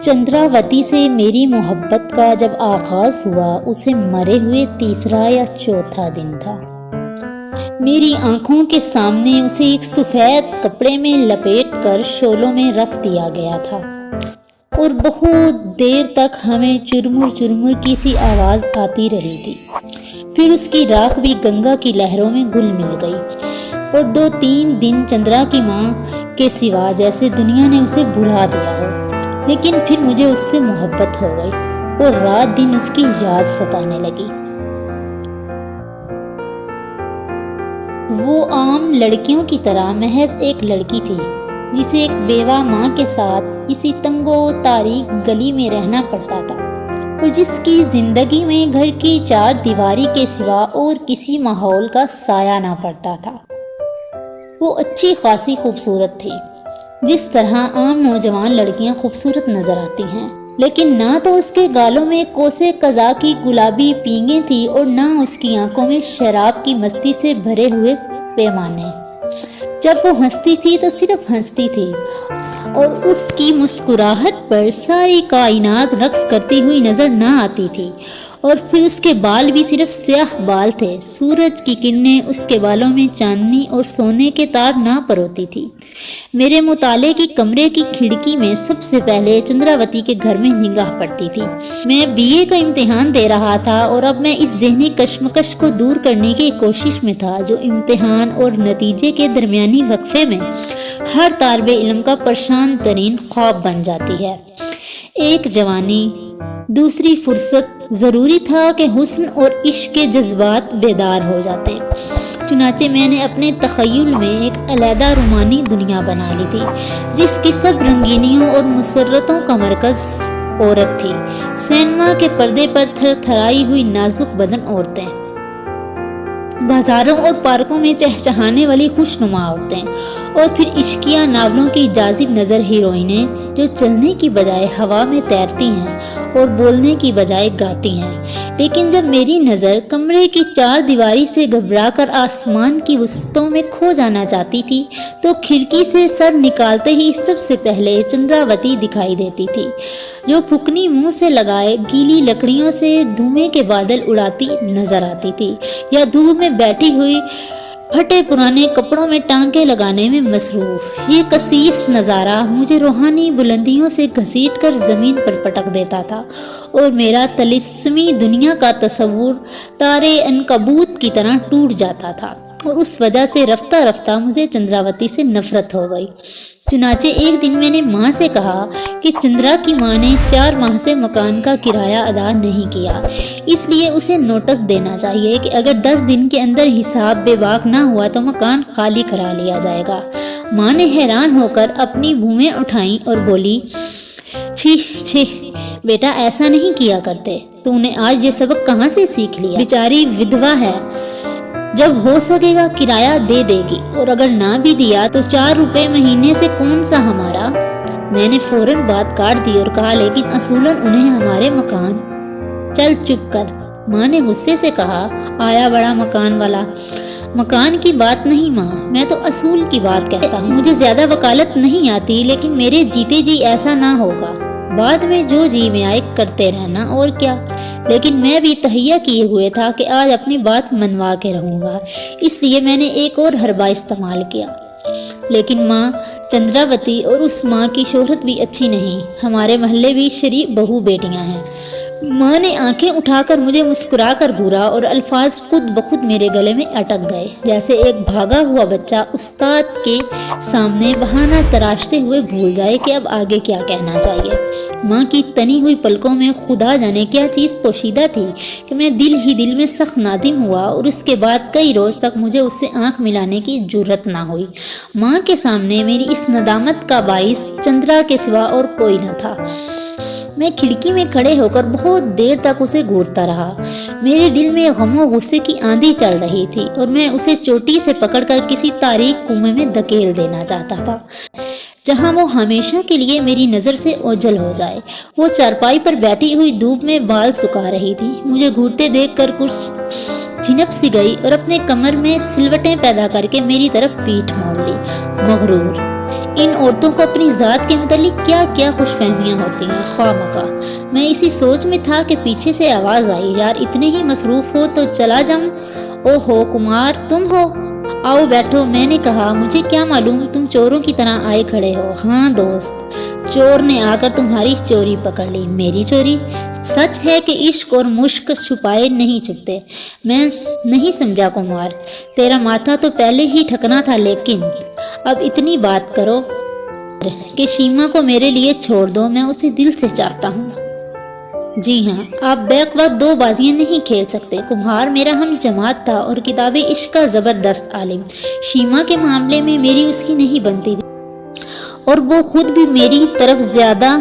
چندراوتی سے میری محبت کا جب آغاز ہوا اسے مرے ہوئے تیسرا یا چوتھا دن تھا۔ میری آنکھوں کے سامنے اسے ایک سفید کپڑے میں لپیٹ کر شعلوں میں رکھ دیا گیا تھا اور بہت دیر تک ہمیں چرمر چرمر کی سی آواز آتی رہی تھی۔ پھر اس کی راکھ بھی گنگا کی لہروں میں گل مل گئی اور 2-3 دن چندرا کی ماں کے سوا جیسے دنیا نے اسے بھلا دیا ہو، لیکن پھر مجھے اس سے محبت ہو گئی اور رات دن اس کی یاد ستانے لگی۔ وہ عام لڑکیوں کی طرح محض ایک لڑکی تھی جسے ایک بیوہ ماں کے ساتھ اسی تنگ و تاریک گلی میں رہنا پڑتا تھا اور جس کی زندگی میں گھر کی 4 دیواری کے سوا اور کسی ماحول کا سایہ نہ پڑتا تھا۔ وہ اچھی خاصی خوبصورت تھی، جس طرح عام نوجوان لڑکیاں خوبصورت نظر آتی ہیں، لیکن نہ تو اس کے گالوں میں کوسے قضا کی گلابی پینگیں تھی اور نہ اس کی آنکھوں میں شراب کی مستی سے بھرے ہوئے پیمانے۔ جب وہ ہنستی تھی تو صرف ہنستی تھی اور اس کی مسکراہٹ پر ساری کائنات رقص کرتی ہوئی نظر نہ آتی تھی، اور پھر اس کے بال بھی صرف سیاہ بال تھے۔ سورج کی کرنیں اس کے بالوں میں چاندنی اور سونے کے تار نہ پروتی تھی۔ میرے مطالعے کی کمرے کی کھڑکی میں سب سے پہلے چندراوتی کے گھر میں نگاہ پڑتی تھی۔ میں BA کا امتحان دے رہا تھا اور اب میں اس ذہنی کشمکش کو دور کرنے کی کوشش میں تھا جو امتحان اور نتیجے کے درمیانی وقفے میں ہر طالب علم کا پریشان ترین خواب بن جاتی ہے۔ ایک جوانی، دوسری فرصت، ضروری تھا کہ حسن اور عشق کے جذبات بیدار ہو جاتے۔ چنانچہ میں نے اپنے تخیل میں ایک علیحدہ رومانی دنیا بنا لی تھی جس کی سب رنگینیوں اور مسرتوں کا مرکز عورت تھی۔ سینما کے پردے پر تھر تھرائی ہوئی نازک بدن عورتیں، بازاروں اور پارکوں میں چہچہانے والی خوشنما عورتیں، اور پھر عشقیہ ناولوں کی جاذب نظر ہیروئنیں جو چلنے کی بجائے ہوا میں تیرتی ہیں اور بولنے کی بجائے گاتی ہیں۔ لیکن جب میری نظر کمرے کی 4 دیواری سے گھبرا کر آسمان کی وسطوں میں کھو جانا چاہتی تھی تو کھڑکی سے سر نکالتے ہی سب سے پہلے چندراوتی دکھائی دیتی تھی، جو پھکنی منہ سے لگائے گیلی لکڑیوں سے دھوئیں کے بادل اڑاتی نظر آتی تھی، یا دھوپ میں بیٹھی ہوئی پھٹے پرانے کپڑوں میں ٹانکے لگانے میں مصروف۔ یہ کثیف نظارہ مجھے روحانی بلندیوں سے گھسیٹ کر زمین پر پٹک دیتا تھا اور میرا طلسمی دنیا کا تصور تارے عنکبوت کی طرح ٹوٹ جاتا تھا، اور اس وجہ سے رفتہ رفتہ مجھے چندراوتی سے نفرت ہو گئی۔ چنانچہ ایک دن میں نے ماں سے کہا کہ چندرا کی ماں نے 4 ماہ سے مکان کا کرایہ ادا نہیں کیا، اس لیے اسے نوٹس دینا چاہیے کہ اگر 10 دن کے اندر حساب بے باک نہ ہوا تو مکان خالی کرا لیا جائے گا۔ ماں نے حیران ہو کر اپنی بھویں اٹھائیں اور بولی، چھی چھی بیٹا، ایسا نہیں کیا کرتے، تو نے آج یہ سبق کہاں سے سیکھ لیا؟ بیچاری ودوا ہے، جب ہو سکے گا کرایہ دے دے گی، اور اگر نہ بھی دیا تو 4 روپے مہینے سے کون سا ہمارا۔ میں نے فوراً بات کاٹ دی اور کہا، لیکن اصولاً انہیں ہمارے مکان۔ چل چپ کر، ماں نے غصے سے کہا۔ آیا بڑا مکان والا۔ مکان کی بات نہیں ماں، میں تو اصول کی بات کہتا ہوں۔ مجھے زیادہ وکالت نہیں آتی، لیکن میرے جیتے جی ایسا نہ ہوگا، بعد میں جو جی میں آئے کرتے رہنا، اور کیا۔ لیکن میں بھی تہیہ کیے ہوئے تھا کہ آج اپنی بات منوا کے رہوں گا، اس لیے میں نے ایک اور حربہ استعمال کیا۔ لیکن ماں، چندراوتی اور اس ماں کی شہرت بھی اچھی نہیں، ہمارے محلے بھی شریف بہو بیٹیاں ہیں۔ ماں نے آنکھیں اٹھا کر مجھے مسکرا کر گھورا اور الفاظ خود بخود میرے گلے میں اٹک گئے، جیسے ایک بھاگا ہوا بچہ استاد کے سامنے بہانہ تراشتے ہوئے بھول جائے کہ اب آگے کیا کہنا چاہیے۔ ماں کی تنی ہوئی پلکوں میں خدا جانے کیا چیز پوشیدہ تھی کہ میں دل ہی دل میں سخت نادم ہوا، اور اس کے بعد کئی روز تک مجھے اس سے آنکھ ملانے کی جرت نہ ہوئی۔ ماں کے سامنے میری اس ندامت کا باعث چندرا کے سوا اور کوئی نہ تھا۔ میں کھڑکی میں کھڑے ہو کر بہت دیر تک اسے گھورتا رہا۔ میرے دل میں غم و غصے کی آندھی چل رہی تھی اور میں اسے چوٹی سے پکڑ کر کسی تاریک کنویں میں دھکیل دینا چاہتا تھا جہاں وہ ہمیشہ کے لیے میری نظر سے اوجھل ہو جائے۔ وہ چارپائی پر بیٹھی ہوئی دھوپ میں بال سکھا رہی تھی، مجھے گھورتے دیکھ کر کچھ جھنپ سی گئی اور اپنے کمر میں سلوٹیں پیدا کر کے میری طرف پیٹھ موڑ لی۔ مغرور ان عورتوں کو اپنی ذات کے متعلق کیا کیا خوش فہمیاں ہوتی ہیں خواہ مخواہ۔ میں اسی سوچ میں تھا کہ پیچھے سے آواز آئی، یار اتنے ہی مصروف ہو تو چلا جاؤں۔ او ہو کمار، تم ہو؟ آؤ بیٹھو۔ میں نے کہا، مجھے کیا معلوم تم چوروں کی طرح آئے کھڑے ہو۔ ہاں دوست، چور نے آ کر تمہاری چوری پکڑ لی۔ میری چوری؟ سچ ہے کہ عشق اور مشق چھپائے نہیں چھپتے۔ میں نہیں سمجھا کمار، تیرا ماتھا تو پہلے ہی ٹھکنا تھا، لیکن اب اتنی بات کرو کہ شیما کو میرے لیے چھوڑ دو، میں اسے دل سے چاہتا ہوں۔ جی ہاں، آپ بیک وقت دو بازیاں نہیں کھیل سکتے۔ کمہار میرا ہم جماعت تھا اور کتاب عشق کا زبردست عالم۔ شیما کے معاملے میں میری اس کی نہیں بنتی تھی اور وہ خود بھی میری طرف زیادہ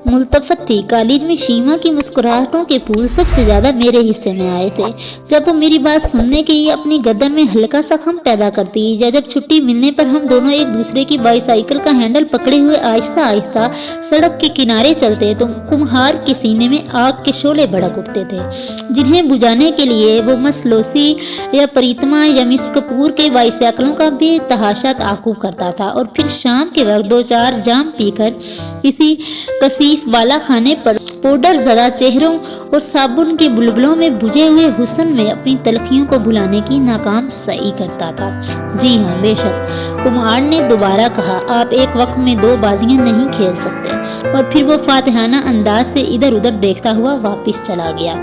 ملتفت تھی۔ کالج میں شیما کی مسکراہٹوں کے پھول سب سے زیادہ میرے حصے میں آئے تھے۔ جب وہ میری بات سننے کے لیے اپنی گردن میں ہلکا سا خم پیدا کرتی یا جب چھٹی ملنے پر ہم دونوں ایک دوسرے کی بائی سائیکل کا ہینڈل پکڑے ہوئے آہستہ آہستہ سڑک کے کنارے چلتے تو کمہار کے سینے میں آگ کے شعلے بھڑک اٹھتے تھے، جنہیں بجھانے کے لیے وہ مس لوسی یا پریتما یا مس کپور کے بائی سائیکلوں کا بے تحاشا تعاقب کرتا تھا، اور پھر شام کے وقت دو چار جام پی کر کسی کثیف بالا خانے پر پاؤڈر زدہ چہروں اور صابن کے بلبلوں میں بجھے ہوئے حسن میں اپنی تلخیوں کو بھلانے کی ناکام سعی کرتا تھا۔ جی ہاں بے شک، کمہار نے دوبارہ کہا، آپ ایک وقت میں دو بازیاں نہیں کھیل سکتے۔ اور پھر وہ فاتحانہ انداز سے ادھر ادھر دیکھتا ہوا واپس چلا گیا۔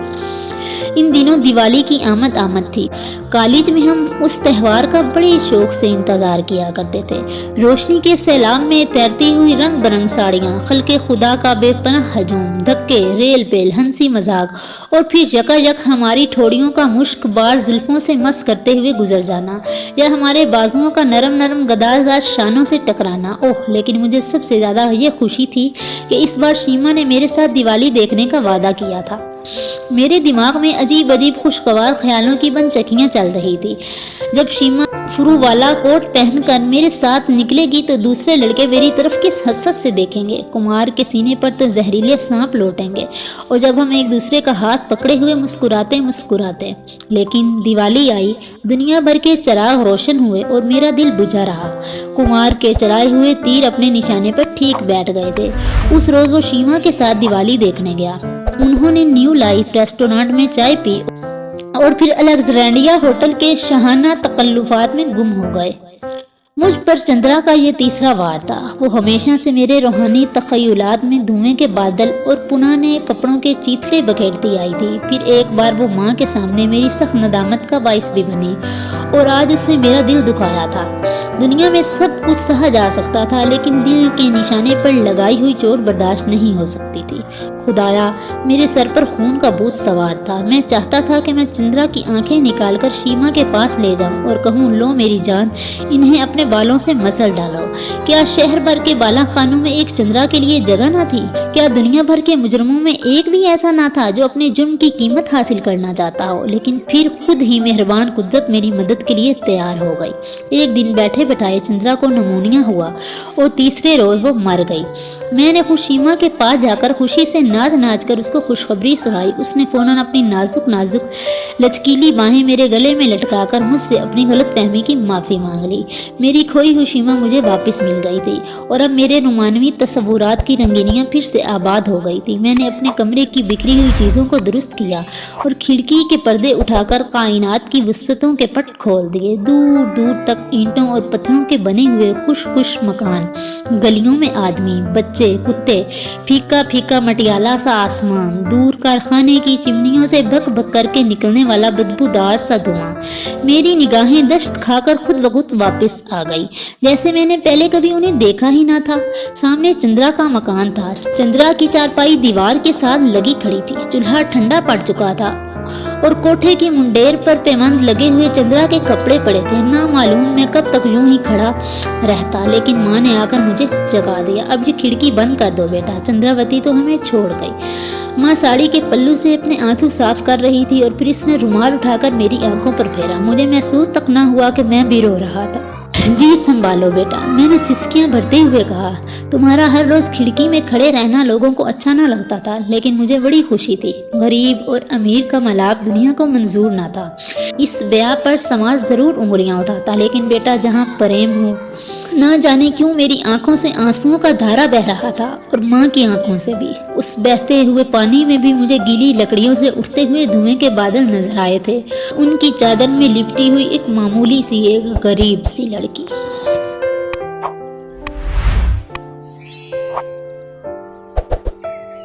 ان دنوں دیوالی کی آمد تھی۔ کالج میں ہم اس تہوار کا بڑے شوق سے انتظار کیا کرتے تھے۔ روشنی کے سیلاب میں تیرتی ہوئی رنگ برنگ ساڑیاں، خلق خدا کا بے پناہ ہجوم، دھکے، ریل پیل، ہنسی مذاق، اور پھر یکایک ہماری ٹھوڑیوں کا مشک بار زلفوں سے مس کرتے ہوئے گزر جانا، یا ہمارے بازوؤں کا نرم نرم گداردار شانوں سے ٹکرانا۔ اوہ، لیکن مجھے سب سے زیادہ یہ خوشی تھی کہ اس بار شیما نے میرے ساتھ دیوالی دیکھنے کا وعدہ کیا تھا۔ میرے دماغ میں عجیب عجیب خوشگوار خیالوں کی بن چکیاں چل رہی تھی۔ جب شیما فرو والا کوٹ پہن کر میرے ساتھ نکلے گی تو دوسرے لڑکے میری طرف کس حسرت سے دیکھیں گے، کمار کے سینے پر تو زہریلے سانپ لوٹیں گے، اور جب ہم ایک دوسرے کا ہاتھ پکڑے ہوئے مسکراتے۔ لیکن دیوالی آئی، دنیا بھر کے چراغ روشن ہوئے اور میرا دل بجھا رہا۔ کمار کے چلائے ہوئے تیر اپنے نشانے پر ٹھیک بیٹھ گئے تھے۔ اس روز وہ شیما کے ساتھ دیوالی دیکھنے گیا۔ انہوں نے نیو لائف ریسٹورانٹ میں چائے پی اور پھر الیگزینڈریا ہوٹل کے شاہانہ تکلفات میں گم ہو گئے۔ مجھ پر چندرا کا یہ تیسرا وار تھا۔ وہ ہمیشہ سے میرے روحانی تخیلات میں دھوئیں کے بادل اور پرانے کپڑوں کے چیتھڑے بکھیرتی آئی تھی۔ پھر ایک بار وہ ماں کے سامنے میری سخت ندامت کا باعث بھی بنی، اور آج اس نے میرا دل دکھایا تھا۔ دنیا میں سب کچھ سہا جا سکتا تھا، لیکن دل کے نشانے پر لگائی ہوئی چوٹ برداشت نہیں ہو سکتی تھی۔ خدایا، میرے سر پر خون کا بوجھ سوار تھا۔ میں چاہتا تھا کہ میں چندرا کی آنکھیں نکال کر شیما کے پاس لے جاؤں اور کہوں، لو میری جان، انہیں اپنے بالوں سے مسل ڈالو۔ کیا شہر بھر کے بالا خانوں میں ایک چندرا کے لیے جگہ نہ تھی؟ کیا دنیا بھر کے مجرموں میں ایک بھی ایسا نہ تھا جو اپنے جرم کی قیمت حاصل کرنا چاہتا ہو؟ لیکن پھر خود ہی مہربان قدرت میری مدد کے لیے تیار ہو گئی۔ ایک دن بیٹھے بٹھائے چندرا کو نمونیا ہوا اور تیسرے روز وہ مر گئی۔ میں نے خود شیما کے پاس جا کر خوشی سے ناچ کر اس کو خوشخبری سنائی۔ اس نے فوراً اپنی نازک لچکیلی باہیں میرے گلے میں لٹکا کر مجھ سے اپنی غلط فہمی کی معافی مانگ لی۔ میری کھوئی ہوئی شیما مجھے واپس مل گئی تھی، اور اب میرے رومانوی تصورات کی رنگینیاں پھر سے آباد ہو گئی تھی۔ میں نے اپنے کمرے کی بکھری ہوئی چیزوں کو درست کیا اور کھڑکی کے پردے اٹھا کر کائنات کی وسعتوں کے پٹ کھول دیے۔ دور دور تک اینٹوں اور پتھروں کے بنے ہوئے خوش مکان، گلیوں میں آدمی، بچے، کتے، پھیکا پھیکا مٹیالہ سا آسمان، دور کارخانے کی چمنیوں سے بھک بھک کر کے نکلنے والا بدبودار سا دھواں۔ میری نگاہیں دشت کھا کر خود بخود واپس آ گئی، جیسے میں نے پہلے کبھی انہیں دیکھا ہی نہ تھا۔ سامنے چندرا کا مکان تھا۔ چندرا کی چارپائی دیوار کے ساتھ لگی کھڑی تھی۔ چولہا ٹھنڈا پڑ چکا تھا اور کوٹھے کی منڈیر پر پیمند لگے ہوئے چندرا کے کپڑے پڑے تھے۔ نہ معلوم میں کب تک یوں ہی کھڑا رہتا، لیکن ماں نے آ کر مجھے جگا دیا۔ اب یہ کھڑکی بند کر دو بیٹا، چندراوتی تو ہمیں چھوڑ گئی۔ ماں ساڑی کے پلو سے اپنے آنسو صاف کر رہی تھی اور پھر اس نے رومال اٹھا کر میری آنکھوں پر پھیرا۔ مجھے محسوس تک نہ ہوا کہ میں بھی رو رہا تھا۔ جی سنبھالو بیٹا، میں نے سسکیاں بھرتے ہوئے کہا۔ تمہارا ہر روز کھڑکی میں کھڑے رہنا لوگوں کو اچھا نہ لگتا تھا، لیکن مجھے بڑی خوشی تھی۔ غریب اور امیر کا ملاپ دنیا کو منظور نہ تھا۔ اس بیاہ پر سماج ضرور انگلیاں اٹھاتا، لیکن بیٹا جہاں پریم ہو نہ جانے کیوں میری آنکھوں سے آنسوؤں کا دھارا بہ رہا تھا اور ماں کی آنکھوں سے بھی۔ اس بہتے ہوئے پانی میں بھی مجھے گیلی لکڑیوں سے اٹھتے ہوئے دھوئیں کے بادل نظر آئے تھے، ان کی چادر میں لپٹی ہوئی ایک معمولی سی ایک غریب سی لڑکی۔